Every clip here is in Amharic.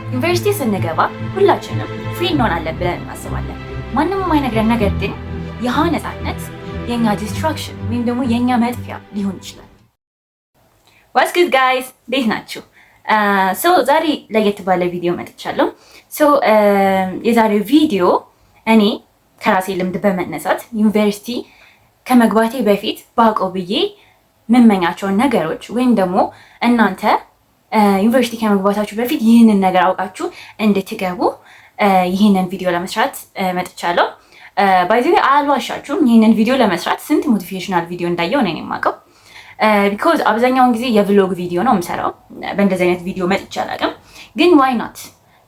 ዩኒቨርሲቲ ስንገባ ሁላችንም ፍሪ እንሆናለን ብለን እናስባለን። ማንም የማይነግረን ነገር ግን ይህ ነፃነት የኛ ዲስትራክሽን ወይም ደግሞ የኛ መጥፊያ ሊሆን ይችላል። ዋትስ ጉድ ጋይስ፣ እንዴት ናችሁ? ዛሬ ለየት ባለ ቪዲዮ መጥቻለሁ። የዛሬው ቪዲዮ እኔ ከራሴ ልምድ በመነሳት ዩኒቨርሲቲ ከመግባቴ በፊት ባውቀው ብዬ የምመኛቸውን ነገሮች ወይም ደግሞ እናንተ ዩኒቨርሲቲ ከመግባታችሁ በፊት ይህንን ነገር አውቃችሁ እንድትገቡ ይህንን ቪዲዮ ለመስራት መጥቻለሁ። ባይ ዘ ወይ አልዋሻችሁም፣ ይህንን ቪዲዮ ለመስራት ስንት ሞቲቬሽናል ቪዲዮ እንዳየው ነው የማውቀው። ቢኮዝ አብዛኛውን ጊዜ የቭሎግ ቪዲዮ ነው የምሰራው። በእንደዚህ አይነት ቪዲዮ መጥቼ አላውቅም። ግን ዋይ ናት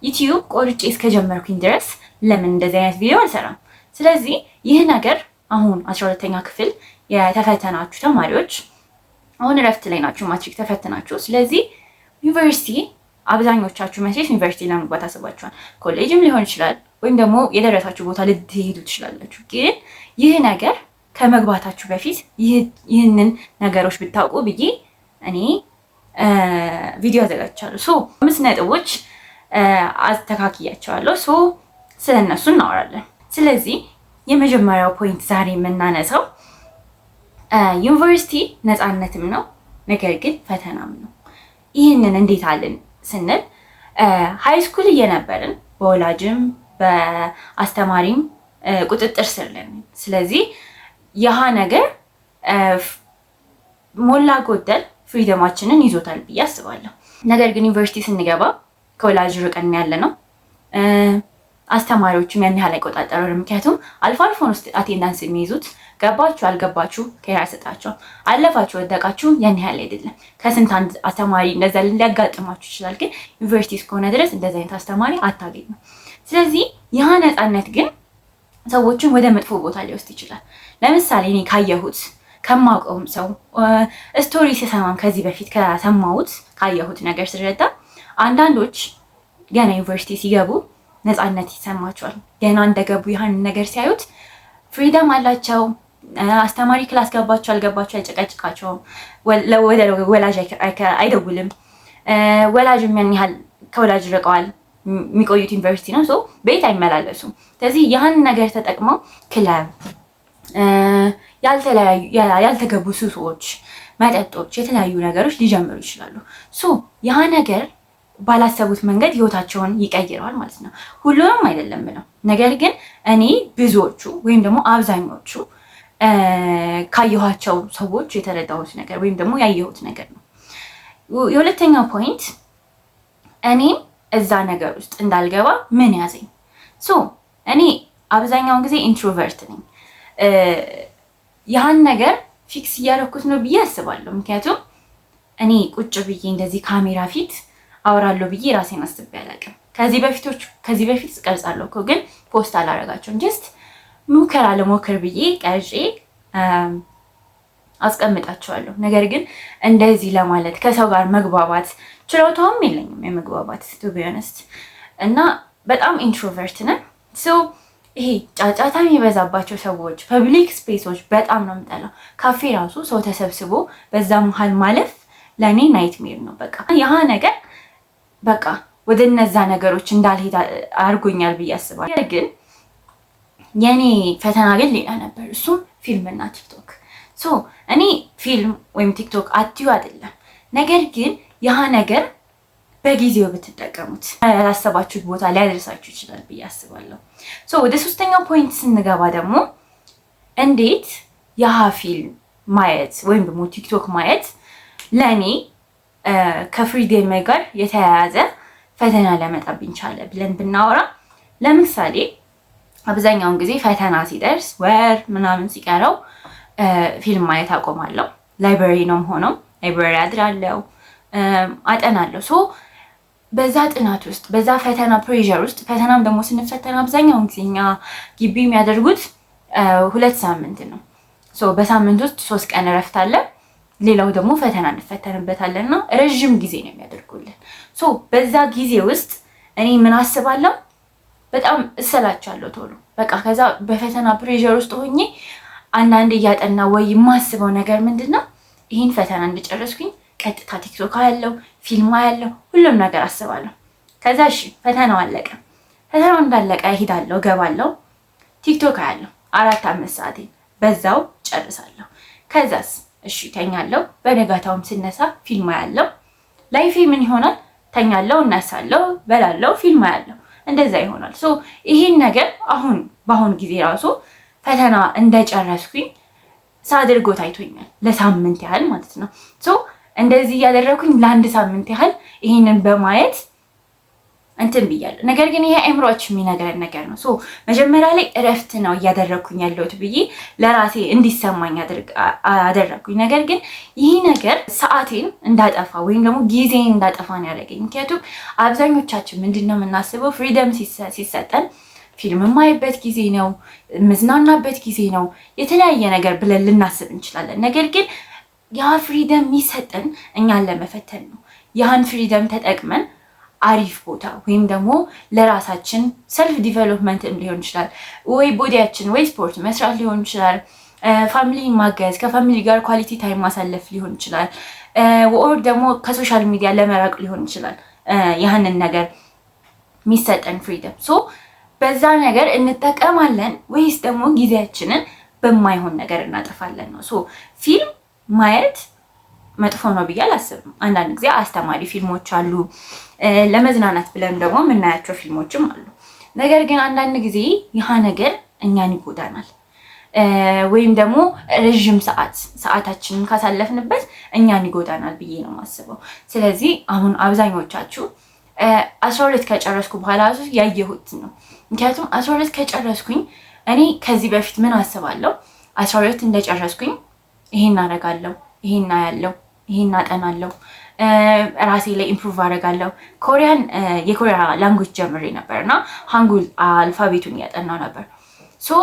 ዩቲዩብ ቆርጬ እስከጀመርኩኝ ድረስ ለምን እንደዚህ አይነት ቪዲዮ አልሰራም? ስለዚህ ይህ ነገር አሁን 12ኛ ክፍል የተፈተናችሁ ተማሪዎች አሁን እረፍት ላይ ናችሁ፣ ማትሪክ ተፈትናችሁ። ስለዚህ ዩኒቨርሲቲ አብዛኞቻችሁ መቼስ ዩኒቨርሲቲ ለመግባት አስባችኋል። ኮሌጅም ሊሆን ይችላል ወይም ደግሞ የደረሳችሁ ቦታ ልትሄዱ ትችላላችሁ። ግን ይህ ነገር ከመግባታችሁ በፊት ይህንን ነገሮች ብታውቁ ብዬ እኔ ቪዲዮ አዘጋጅቻለሁ። 5 ነጥቦች አስተካክያቸዋለሁ። ስለነሱ እናወራለን። ስለዚህ የመጀመሪያው ፖይንት ዛሬ የምናነሳው ዩኒቨርሲቲ ነፃነትም ነው፣ ነገር ግን ፈተናም ነው። ይህንን እንዴት አለን ስንል ሃይ ስኩል እየነበርን በወላጅም በአስተማሪም ቁጥጥር ስር ነን። ስለዚህ ያህ ነገር ሞላ ጎደል ፍሪደማችንን ይዞታል ብዬ አስባለሁ። ነገር ግን ዩኒቨርሲቲ ስንገባ ከወላጅ ርቀን ያለ ነው። አስተማሪዎችም ያን ያህል አይቆጣጠሩንም። ምክንያቱም አልፎ አልፎ ነው አቴንዳንስ የሚይዙት። ገባችሁ አልገባችሁ ከራ ሰጣቸው፣ አለፋችሁ ወደቃችሁ ያን ያህል አይደለም። ከስንት አንድ አስተማሪ እንደዛ ሊያጋጥማችሁ ይችላል። ግን ዩኒቨርሲቲ እስከሆነ ድረስ እንደዛ አይነት አስተማሪ አታገኙም። ስለዚህ ያ ነፃነት ግን ሰዎችን ወደ መጥፎ ቦታ ሊወስድ ይችላል። ለምሳሌ እኔ ካየሁት ከማውቀውም ሰው ስቶሪ ሲሰማም ከዚህ በፊት ከሰማሁት ካየሁት ነገር ስረዳ አንዳንዶች ገና ዩኒቨርሲቲ ሲገቡ ነፃነት ይሰማቸዋል። ገና እንደገቡ ያህን ነገር ሲያዩት ፍሪደም አላቸው። አስተማሪ ክላስ ገባቸው አልገባቸው አይጨቀጭቃቸውም። ወደ ወላጅ አይደውልም። ወላጅም ያን ያህል ከወላጅ ርቀዋል። የሚቆዩት ዩኒቨርሲቲ ነው፣ ቤት አይመላለሱም። ስለዚህ ያን ነገር ተጠቅመው ክለብ፣ ያልተገቡ ሱሶች፣ መጠጦች፣ የተለያዩ ነገሮች ሊጀምሩ ይችላሉ። ያ ነገር ባላሰቡት መንገድ ህይወታቸውን ይቀይረዋል ማለት ነው። ሁሉንም አይደለም ነው። ነገር ግን እኔ ብዙዎቹ ወይም ደግሞ አብዛኞቹ ካየኋቸው ሰዎች የተረዳሁት ነገር ወይም ደግሞ ያየሁት ነገር ነው። የሁለተኛው ፖይንት እኔም እዛ ነገር ውስጥ እንዳልገባ ምን ያዘኝ? እኔ አብዛኛውን ጊዜ ኢንትሮቨርት ነኝ። ያን ነገር ፊክስ እያደረኩት ነው ብዬ አስባለሁ። ምክንያቱም እኔ ቁጭ ብዬ እንደዚህ ካሜራ ፊት አወራለሁ ብዬ ራሴን አስቤ አላውቅም። ከዚህ በፊት ቀርጻለሁ እኮ ግን ፖስት አላደርጋቸውም። ጀስት ሙከራ ለሞከር ብዬ ቀርጬ አስቀምጣቸዋለሁ። ነገር ግን እንደዚህ ለማለት ከሰው ጋር መግባባት ችሎታውም የለኝም የመግባባት ቱ ቢ ኦነስት። እና በጣም ኢንትሮቨርት ነን። ይሄ ጫጫታ የሚበዛባቸው ሰዎች፣ ፐብሊክ ስፔሶች በጣም ነው የምጠላው። ካፌ ራሱ ሰው ተሰብስቦ በዛ መሀል ማለፍ ለእኔ ናይትሜር ነው። በቃ ያህ ነገር በቃ ወደ እነዛ ነገሮች እንዳልሄድ አድርጎኛል ብዬ አስባለሁ። ግን የኔ ፈተና ግን ሌላ ነበር። እሱም ፊልምና ቲክቶክ። እኔ ፊልም ወይም ቲክቶክ አትዩ አይደለም፣ ነገር ግን ያህ ነገር በጊዜው ብትጠቀሙት ያላሰባችሁት ቦታ ሊያደርሳችሁ ይችላል ብዬ አስባለሁ። ወደ 3ኛው ፖይንት ስንገባ ደግሞ እንዴት ያህ ፊልም ማየት ወይም ደግሞ ቲክቶክ ማየት ለእኔ ከፍሪደም ጋር የተያያዘ ፈተና ሊያመጣብኝ ቻለ ብለን ብናወራ፣ ለምሳሌ አብዛኛውን ጊዜ ፈተና ሲደርስ ወር ምናምን ሲቀረው ፊልም ማየት አቆማለሁ። ላይብረሪ ነው ሆነው ላይብረሪ አድራለሁ፣ አጠናለሁ። በዛ ጥናት ውስጥ በዛ ፈተና ፕሬዠር ውስጥ ፈተናም ደግሞ ስንፈተን አብዛኛውን ጊዜ እኛ ግቢ የሚያደርጉት 2 ሳምንት ነው። በሳምንት ውስጥ 3 ቀን እረፍት አለ። ሌላው ደግሞ ፈተና እንፈተንበታለን እና ረዥም ጊዜ ነው የሚያደርጉልን። በዛ ጊዜ ውስጥ እኔ ምን አስባለሁ? በጣም እሰላቻለሁ ቶሎ። በቃ ከዛ በፈተና ፕሬዠር ውስጥ ሆኜ አንዳንድ እያጠና ወይ የማስበው ነገር ምንድነው ይህን ፈተና እንደጨረስኩኝ ቀጥታ ቲክቶክ ያለው ፊልም ያለው ሁሉም ነገር አስባለሁ። ከዛ እሺ ፈተናው አለቀ። ፈተናው እንዳለቀ እሄዳለሁ፣ እገባለሁ፣ ቲክቶክ አያለሁ 4-5 ሰዓቴን በዛው ጨርሳለሁ። ከዛስ እሺ ተኛለሁ። በነጋታውም ስነሳ ፊልም አያለሁ። ላይፌ ምን ይሆናል? ተኛለሁ፣ እነሳለሁ፣ በላለሁ፣ ፊልም አያለሁ። እንደዛ ይሆናል። ሶ ይሄን ነገር አሁን በአሁን ጊዜ ራሱ ፈተና እንደጨረስኩኝ ሳድርጎ ታይቶኛል፣ ለሳምንት ያህል ማለት ነው። ሶ እንደዚህ እያደረኩኝ ለአንድ ሳምንት ያህል ይሄንን በማየት እንትን ብያለሁ። ነገር ግን ይሄ አእምሮአችን የሚነግረን ነገር ነው። ሶ መጀመሪያ ላይ እረፍት ነው እያደረግኩኝ ያለሁት ብዬ ለራሴ እንዲሰማኝ አደረግኩኝ። ነገር ግን ይህ ነገር ሰዓቴን እንዳጠፋ ወይም ደግሞ ጊዜን እንዳጠፋ ነው ያደረገኝ። ምክንያቱም አብዛኞቻችን ምንድን ነው የምናስበው? ፍሪደም ሲሰጠን ፊልም የማይበት ጊዜ ነው፣ መዝናናበት ጊዜ ነው፣ የተለያየ ነገር ብለን ልናስብ እንችላለን። ነገር ግን ያ ፍሪደም የሚሰጠን እኛን ለመፈተን ነው። ያን ፍሪደም ተጠቅመን አሪፍ ቦታ ወይም ደግሞ ለራሳችን ሰልፍ ዲቨሎፕመንትም ሊሆን ይችላል፣ ወይ ቦዲያችን ወይ ስፖርት መስራት ሊሆን ይችላል፣ ፋሚሊ ማገዝ፣ ከፋሚሊ ጋር ኳሊቲ ታይም ማሳለፍ ሊሆን ይችላል፣ ወር ደግሞ ከሶሻል ሚዲያ ለመራቅ ሊሆን ይችላል። ያህንን ነገር የሚሰጠን ፍሪደም ሶ በዛ ነገር እንጠቀማለን ወይስ ደግሞ ጊዜያችንን በማይሆን ነገር እናጠፋለን ነው። ሶ ፊልም ማየት መጥፎ ነው ብዬ አላስብም። አንዳንድ ጊዜ አስተማሪ ፊልሞች አሉ፣ ለመዝናናት ብለን ደግሞ የምናያቸው ፊልሞችም አሉ። ነገር ግን አንዳንድ ጊዜ ይህ ነገር እኛን ይጎዳናል፣ ወይም ደግሞ ረዥም ሰዓታችንን ካሳለፍንበት እኛን ይጎዳናል ብዬ ነው የማስበው። ስለዚህ አሁን አብዛኞቻችሁ 12 ከጨረስኩ በኋላ ያየሁት ነው። ምክንያቱም 12 ከጨረስኩኝ እኔ ከዚህ በፊት ምን አስባለሁ? 12 እንደጨረስኩኝ ይሄን አደርጋለሁ፣ ይሄን አያለሁ፣ ይሄን አጠናለሁ፣ ራሴ ላይ ኢምፕሩቭ አደርጋለሁ። የኮሪያ ላንጉጅ ጀምሬ ነበር እና ሃንጉል አልፋቤቱን እያጠናው ነበር። ሶ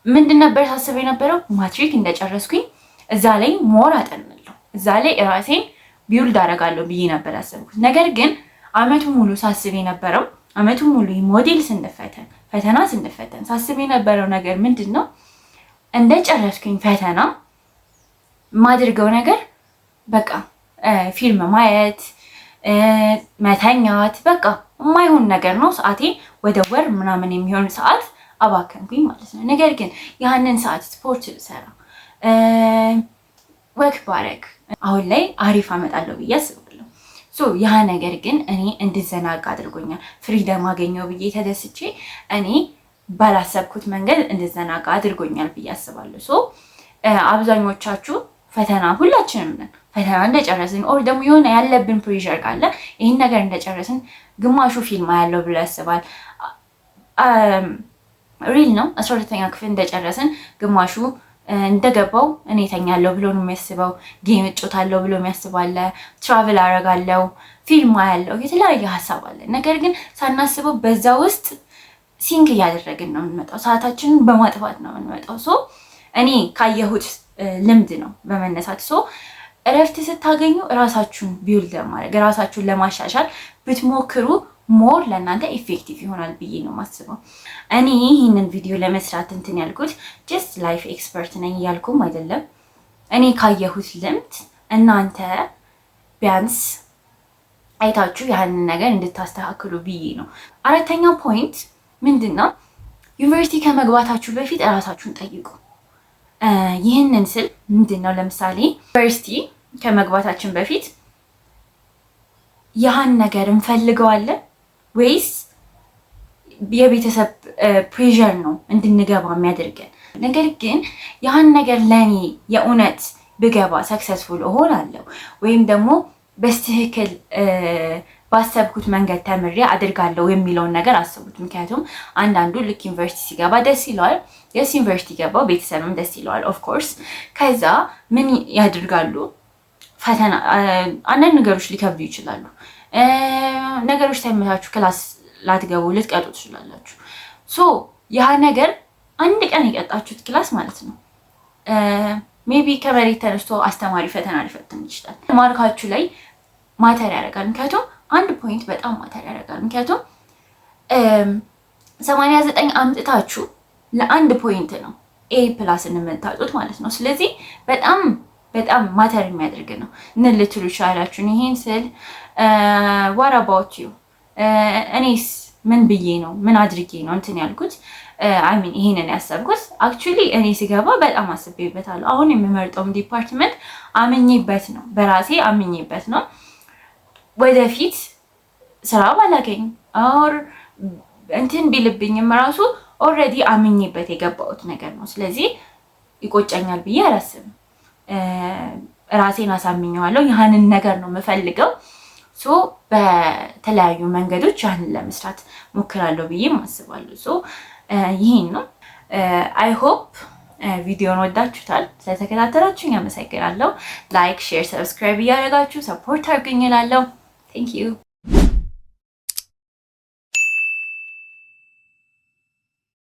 ምንድን ነበር ሳስብ የነበረው? ማትሪክ እንደጨረስኩኝ እዛ ላይ ሞር አጠናለሁ፣ እዛ ላይ ራሴን ቢውልድ አደርጋለሁ ብዬ ነበር ያሰብኩት። ነገር ግን አመቱን ሙሉ ሳስብ የነበረው አመቱን ሙሉ ሞዴል ፈተና ስንፈተን ሳስብ የነበረው ነገር ምንድን ነው? እንደጨረስኩኝ ፈተና ማድርገው ነገር በቃ ፊልም ማየት፣ መተኛት፣ በቃ የማይሆን ነገር ነው። ሰዓቴን ወደ ወር ምናምን የሚሆን ሰዓት አባከንኩኝ ማለት ነው። ነገር ግን ያንን ሰዓት ስፖርት ብሰራ፣ ወክ ባረግ አሁን ላይ አሪፍ አመጣለሁ ብዬ አስባለሁ። ያ ነገር ግን እኔ እንድዘናጋ አድርጎኛል። ፍሪደም አገኘው ብዬ ተደስቼ እኔ ባላሰብኩት መንገድ እንድዘናጋ አድርጎኛል ብዬ አስባለሁ። አብዛኞቻችሁ ፈተና ሁላችንም ነን። ፈተና እንደጨረስን ኦር ደግሞ የሆነ ያለብን ፕሬሸር ካለ ይህን ነገር እንደጨረስን ግማሹ ፊልም ያለው ብሎ ያስባል። ሪል ነው። 12ኛ ክፍል እንደጨረስን ግማሹ እንደገባው እኔ ተኛለሁ ብሎ ነው የሚያስበው። ጌም እጮታለሁ ብሎ የሚያስባለ፣ ትራቭል አረጋለሁ፣ ፊልም አያለሁ፣ የተለያየ ሀሳብ አለ። ነገር ግን ሳናስበው በዛ ውስጥ ሲንክ እያደረግን ነው የምንመጣው። ሰዓታችንን በማጥፋት ነው የምንመጣው። እኔ ካየሁት ልምድ ነው በመነሳት እረፍት ስታገኙ እራሳችሁን ቢውልድ ለማድረግ እራሳችሁን ለማሻሻል ብትሞክሩ ሞር ለእናንተ ኢፌክቲቭ ይሆናል ብዬ ነው የማስበው። እኔ ይህንን ቪዲዮ ለመስራት እንትን ያልኩት ጀስት ላይፍ ኤክስፐርት ነኝ እያልኩም አይደለም። እኔ ካየሁት ልምድ እናንተ ቢያንስ አይታችሁ ያንን ነገር እንድታስተካክሉ ብዬ ነው። አራተኛው ፖይንት ምንድን ነው? ዩኒቨርሲቲ ከመግባታችሁ በፊት እራሳችሁን ጠይቁ። ይህንን ስል ምንድን ነው? ለምሳሌ ዩኒቨርሲቲ ከመግባታችን በፊት ያህን ነገር እንፈልገዋለን ወይስ የቤተሰብ ፕሬሸር ነው እንድንገባ የሚያደርገን? ነገር ግን ያህን ነገር ለኔ የእውነት ብገባ ሰክሰስፉል እሆናለሁ ወይም ደግሞ በስትክክል ባሰብኩት መንገድ ተምሬ አድርጋለሁ የሚለውን ነገር አስቡት። ምክንያቱም አንዳንዱ ልክ ዩኒቨርሲቲ ሲገባ ደስ ይለዋል። የስ ዩኒቨርሲቲ ገባው ቤተሰብም ደስ ይለዋል ኦፍኮርስ። ከዛ ምን ያደርጋሉ? ፈተና አንዳንድ ነገሮች ሊከብዱ ይችላሉ። ነገሮች ሳይመታችሁ ክላስ ላትገቡ ልትቀጡ ትችላላችሁ። ያ ነገር አንድ ቀን የቀጣችሁት ክላስ ማለት ነው ሜቢ ከመሬት ተነስቶ አስተማሪ ፈተና ሊፈትን ይችላል። ማርካችሁ ላይ ማተር ያደርጋል። ምክንያቱም አንድ ፖይንት በጣም ማተር ያደርጋል። ምክንያቱም 89 አምጥታችሁ ለአንድ ፖይንት ነው ኤ ፕላስ እንመታጡት ማለት ነው። ስለዚህ በጣም በጣም ማተር የሚያደርግ ነው። ልትሉ ይችላላችሁ። ይሄን ስል what about you እኔስ ምን ብዬ ነው ምን አድርጌ ነው እንትን ያልኩት አሚን ይሄንን ያሰብኩት አክቹሊ እኔ ሲገባ በጣም አስቤበታለሁ። አሁን የምመርጠውም ዲፓርትመንት አምኜበት ነው፣ በራሴ አምኜበት ነው። ወደፊት ስራ ባላገኝ ኦር እንትን ቢልብኝም ራሱ ኦልሬዲ አምኜበት የገባሁት ነገር ነው። ስለዚህ ይቆጨኛል ብዬ አላስብም። ራሴን አሳምኘዋለሁ። ያንን ነገር ነው የምፈልገው። ሶ በተለያዩ መንገዶች ያንን ለመስራት ሞክራለሁ ብዬ አስባለሁ። ሶ ይሄን ነው። አይ ሆፕ ቪዲዮን ወዳችሁታል። ስለተከታተላችሁኝ አመሰግናለሁ። ላይክ፣ ሼር፣ ሰብስክራይብ እያደረጋችሁ ሰፖርት አድርጉኝ እላለሁ። ቴንክ ዩ